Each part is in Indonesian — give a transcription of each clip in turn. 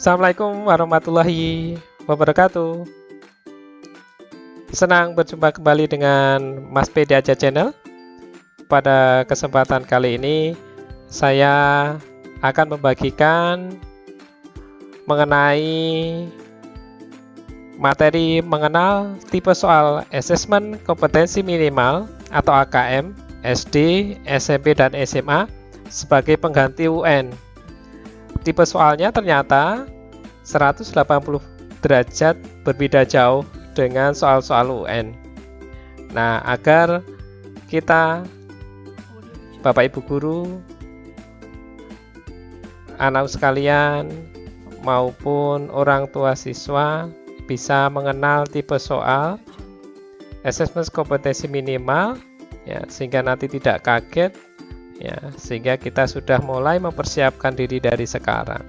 Assalamualaikum warahmatullahi wabarakatuh. Senang berjumpa kembali dengan Mas P di Aja Channel. Pada kesempatan kali ini saya akan membagikan mengenai materi mengenal tipe soal asesmen kompetensi minimal atau AKM SD, SMP, dan SMA sebagai pengganti UN. Tipe soalnya ternyata 180 derajat berbeda jauh dengan soal-soal UN. Nah, agar kita, Bapak Ibu Guru, anak sekalian, maupun orang tua siswa bisa mengenal tipe soal asesmen kompetensi minimal, ya, sehingga nanti tidak kaget. Ya, sehingga kita sudah mulai mempersiapkan diri dari sekarang.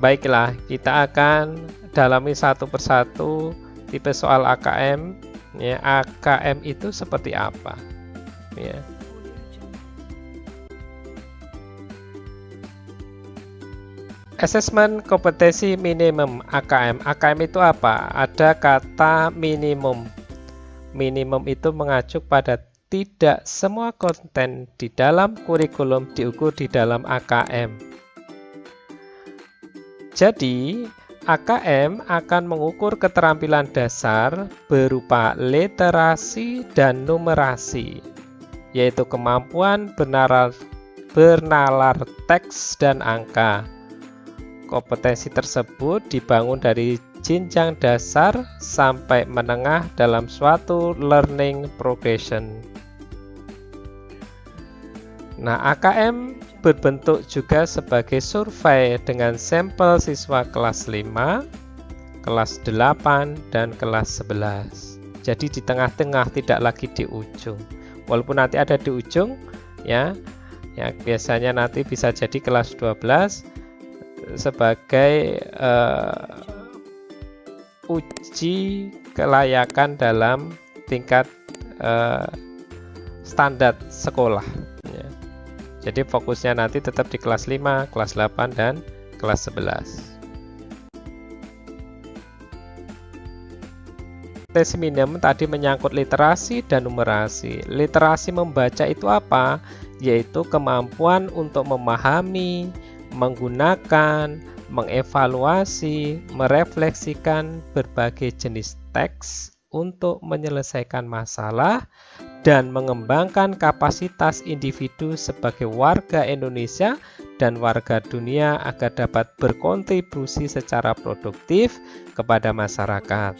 Baiklah, kita akan dalami satu persatu tipe soal AKM. Ya, AKM itu seperti apa? Ya. Asesmen kompetensi minimum AKM. AKM itu apa? Ada kata minimum. Minimum itu mengacu pada tidak semua konten di dalam kurikulum diukur di dalam AKM. Jadi, AKM akan mengukur keterampilan dasar berupa literasi dan numerasi, yaitu kemampuan bernalar teks dan angka. Kompetensi tersebut dibangun dari jenjang dasar sampai menengah dalam suatu learning progression. Nah, AKM berbentuk juga sebagai survei dengan sampel siswa kelas 5, kelas 8, dan kelas 11. Jadi di tengah-tengah, tidak lagi di ujung. Walaupun nanti ada di ujung, ya biasanya nanti bisa jadi kelas 12 sebagai uji kelayakan dalam tingkat standar sekolah. Ya. Jadi fokusnya nanti tetap di kelas 5, kelas 8, dan kelas 11. Tes minimum tadi menyangkut literasi dan numerasi. Literasi membaca itu apa? Yaitu kemampuan untuk memahami, menggunakan, mengevaluasi, merefleksikan berbagai jenis teks untuk menyelesaikan masalah dan mengembangkan kapasitas individu sebagai warga Indonesia dan warga dunia agar dapat berkontribusi secara produktif kepada masyarakat.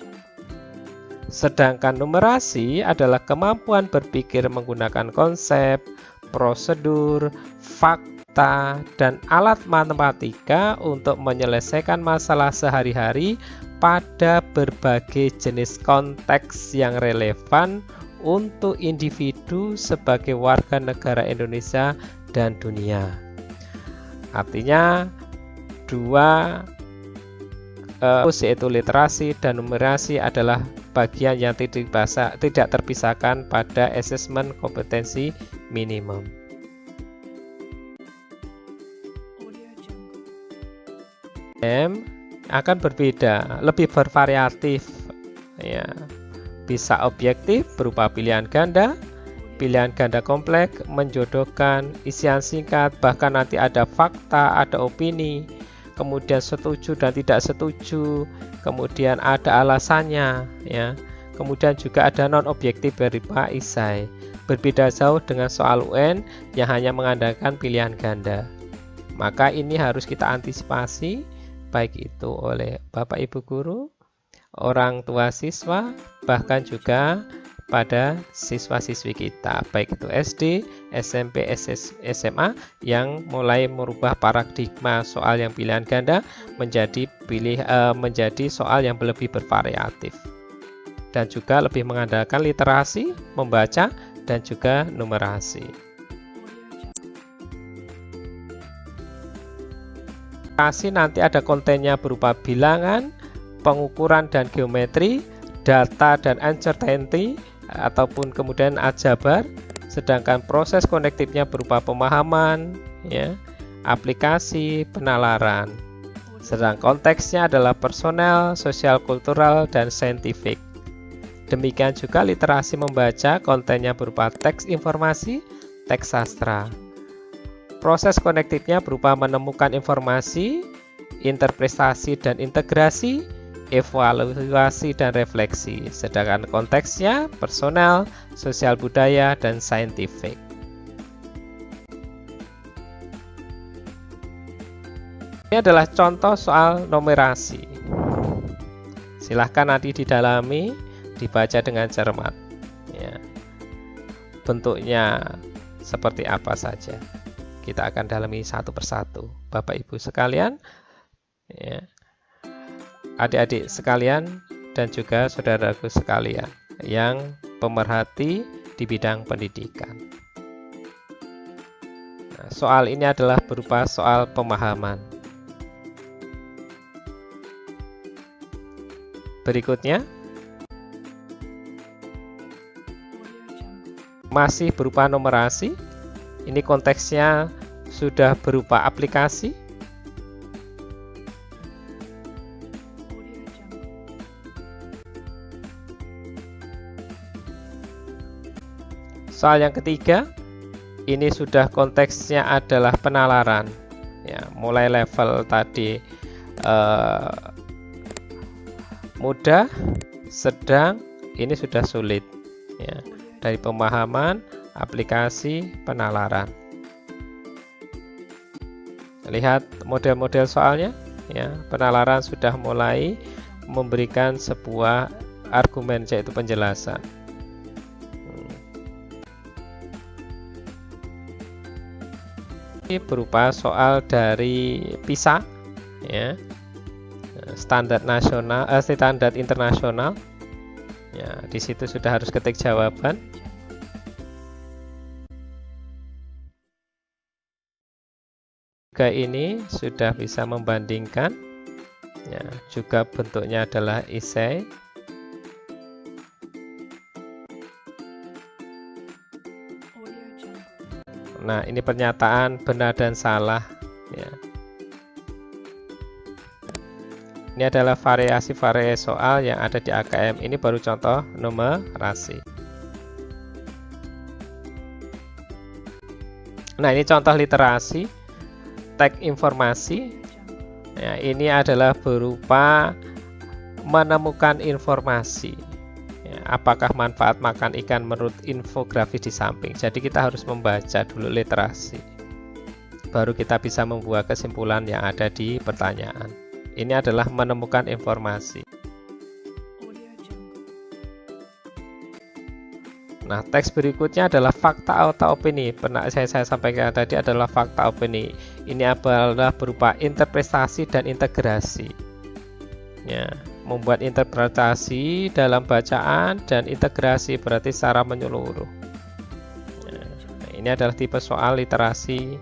Sedangkan numerasi adalah kemampuan berpikir menggunakan konsep, prosedur, fakta, dan alat matematika untuk menyelesaikan masalah sehari-hari pada berbagai jenis konteks yang relevan untuk individu sebagai warga negara Indonesia dan dunia. Artinya dua yaitu literasi dan numerasi adalah bagian yang tidak terpisahkan pada asesmen kompetensi minimum. Akan berbeda, lebih bervariatif, ya. Bisa objektif berupa pilihan ganda kompleks, menjodohkan, isian singkat, bahkan nanti ada fakta, ada opini, kemudian setuju dan tidak setuju, kemudian ada alasannya, ya. Kemudian juga ada non objektif berupa esai. Berbeda jauh dengan soal UN yang hanya mengandalkan pilihan ganda. Maka ini harus kita antisipasi, baik itu oleh Bapak Ibu guru, orang tua siswa, bahkan juga pada siswa-siswi kita, baik itu SD, SMP, SMA, yang mulai merubah paradigma soal yang pilihan ganda menjadi soal yang lebih bervariatif, dan juga lebih mengandalkan literasi, membaca, dan juga numerasi. Nanti ada kontennya berupa bilangan, pengukuran dan geometri, data dan uncertainty, ataupun kemudian aljabar. Sedangkan proses konektifnya berupa pemahaman, ya, aplikasi, penalaran. Sedang konteksnya adalah personal, sosial, kultural, dan saintifik. Demikian juga literasi membaca, kontennya berupa teks informasi, teks sastra. Proses konektifnya berupa menemukan informasi, interpretasi dan integrasi, evaluasi dan refleksi. Sedangkan konteksnya personal, sosial budaya, dan saintifik. Ini adalah contoh soal numerasi. Silahkan nanti didalami, dibaca dengan cermat. Ya. Bentuknya seperti apa saja. Kita akan dalami satu persatu. Bapak Ibu sekalian, ya, adik-adik sekalian, dan juga saudaraku sekalian yang pemerhati di bidang pendidikan. Nah, soal ini adalah berupa soal pemahaman. Berikutnya masih berupa numerasi. Ini konteksnya sudah berupa aplikasi. Soal yang ketiga, ini sudah konteksnya adalah penalaran. Ya, mulai level tadi mudah, sedang, ini sudah sulit. Ya, dari pemahaman, aplikasi, penalaran. Lihat model-model soalnya. Ya, penalaran sudah mulai memberikan sebuah argumen, yaitu penjelasan. Berupa soal dari PISA, ya, standar nasional, standar internasional. Ya, di situ sudah harus ketik jawaban. Juga ini sudah bisa membandingkan. Ya, juga bentuknya adalah esai. Nah, ini pernyataan benar dan salah. Ya. Ini adalah variasi-variasi soal yang ada di AKM. Ini baru contoh numerasi. Nah, ini contoh literasi, teks informasi. Ya, ini adalah berupa menemukan informasi. Apakah manfaat makan ikan menurut infografis di samping. Jadi kita harus membaca dulu literasi, baru kita bisa membuat kesimpulan yang ada di pertanyaan. Ini adalah menemukan informasi. Nah, teks berikutnya adalah fakta atau opini. Pernah saya sampaikan tadi adalah fakta opini. Ini adalah berupa interpretasi dan integrasi. Ya, membuat interpretasi dalam bacaan dan integrasi berarti secara menyeluruh. Nah, ini adalah tipe soal literasi,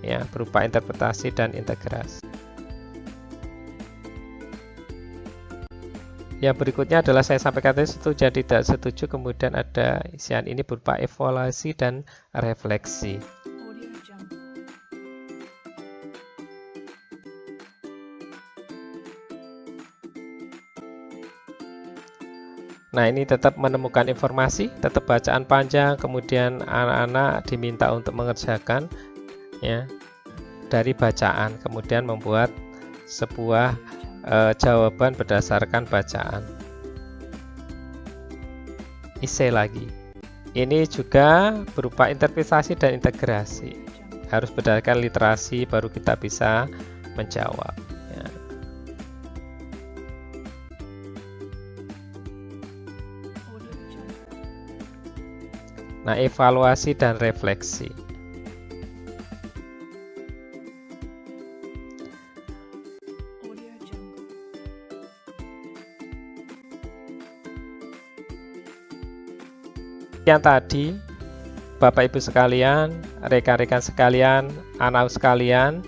ya, berupa interpretasi dan integrasi. Yang berikutnya adalah saya sampaikan tadi setuju tidak setuju, kemudian ada isian ini berupa evaluasi dan refleksi. Nah, ini tetap menemukan informasi, tetap bacaan panjang, kemudian anak-anak diminta untuk mengerjakan, ya, dari bacaan, kemudian membuat sebuah jawaban berdasarkan bacaan. Esai lagi. Ini juga berupa interpretasi dan integrasi. Harus berdasarkan literasi baru kita bisa menjawab. Ya. Nah, evaluasi dan refleksi. Yang tadi, Bapak Ibu sekalian, rekan-rekan sekalian, anak sekalian,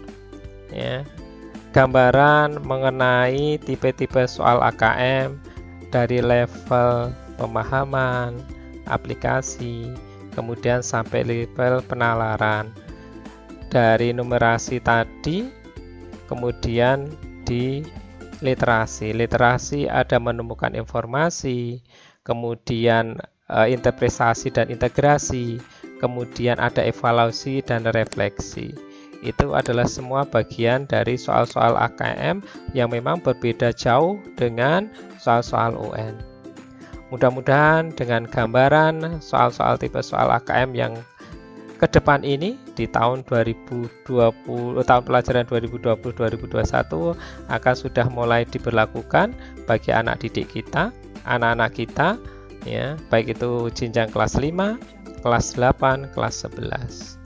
ya, gambaran mengenai tipe-tipe soal AKM dari level pemahaman, aplikasi, kemudian sampai level penalaran. Dari numerasi tadi, kemudian di literasi. Literasi ada menemukan informasi, kemudian interpretasi dan integrasi, kemudian ada evaluasi dan refleksi. Itu adalah semua bagian dari soal-soal AKM yang memang berbeda jauh dengan soal-soal UN. Mudah-mudahan dengan gambaran soal-soal tipe soal AKM yang ke depan ini di tahun 2020, tahun pelajaran 2020-2021 akan sudah mulai diberlakukan bagi anak didik kita, anak-anak kita, ya, baik itu jenjang kelas 5, kelas 8, kelas 11.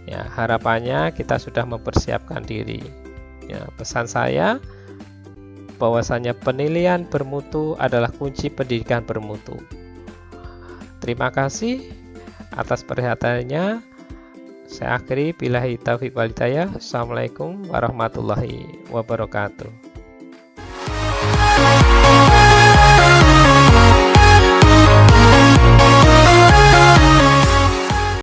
Ya, harapannya kita sudah mempersiapkan diri. Ya, pesan saya bahwasanya penilaian bermutu adalah kunci pendidikan bermutu. Terima kasih atas perhatiannya. Saya akhiri, billahi taufiq wal hidayah. Assalamualaikum warahmatullahi wabarakatuh.